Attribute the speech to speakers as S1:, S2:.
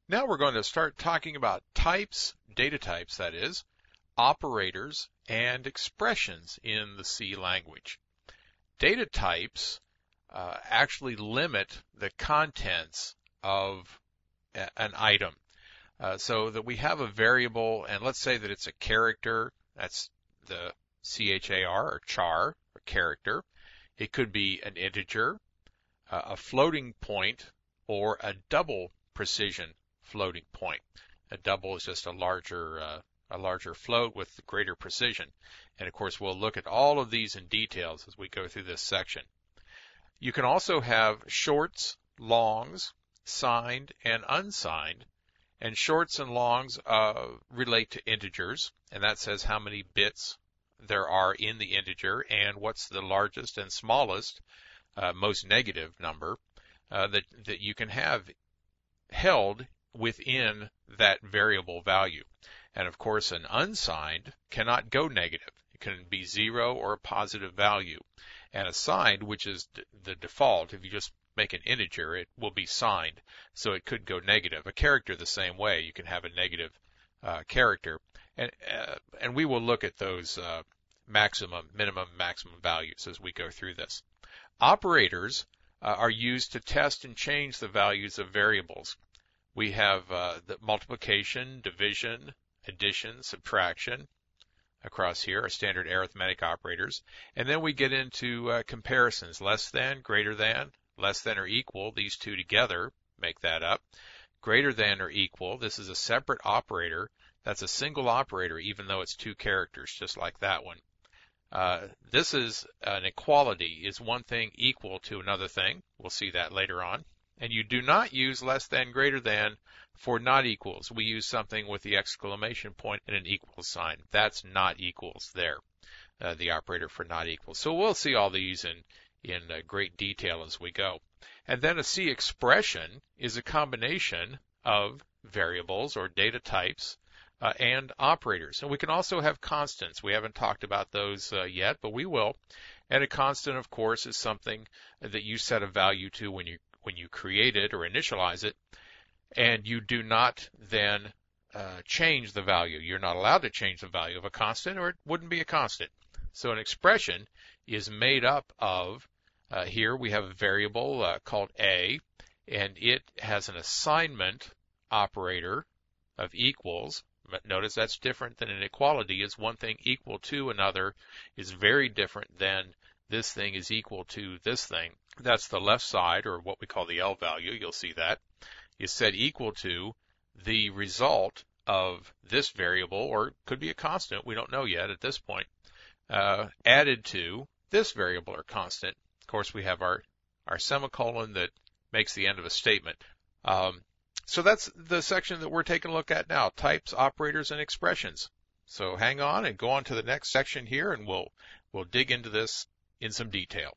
S1: Now we're going to start talking about types, data types that is, operators, and expressions in the C language. Data types actually limit the contents of an item. So that we have a variable, and let's say that it's a character, that's the char or char, or character. It could be an integer, a floating point, or a double precision floating point. A double is just a larger float with greater precision. And of course, we'll look at all of these in details as we go through this section. You can also have shorts, longs, signed and unsigned. And shorts and longs relate to integers, and that says how many bits there are in the integer and what's the largest and smallest, most negative number that you can have held within that variable value. And of course, an unsigned cannot go negative. It can be 0 or a positive value. And a signed, which is the default, if you just make an integer, it will be signed, so it could go negative. A character the same way. You can have a negative character. And we will look at those maximum, minimum, maximum values as we go through this. Operators are used to test and change the values of variables. We have the multiplication, division, addition, subtraction across here, our standard arithmetic operators. And then we get into comparisons, less than, greater than, less than or equal, these two together make that up. Greater than or equal, this is a separate operator. That's a single operator, even though it's two characters, just like that one. This is an equality, is one thing equal to another thing. We'll see that later on. And you do not use less than, greater than for not equals. We use something with the exclamation point and an equals sign. That's not equals there, the operator for not equals. So we'll see all these in great detail as we go. And then a C expression is a combination of variables or data types and operators. And we can also have constants. We haven't talked about those yet, but we will. And a constant, of course, is something that you set a value to when you create it or initialize it, and you do not then change the value. You're not allowed to change the value of a constant, or it wouldn't be a constant. So an expression is made up of, here we have a variable called a, and it has an assignment operator of equals. But notice that's different than an equality. Is one thing equal to another is very different than this thing is equal to this thing. That's the left side, or what we call the L value. You'll see that is set equal to the result of this variable, or it could be a constant. We don't know yet at this point. Added to this variable or constant. Of course, we have our semicolon that makes the end of a statement. So that's the section that we're taking a look at now, types, operators, and expressions. So hang on and go on to the next section here, and we'll dig into this in some detail.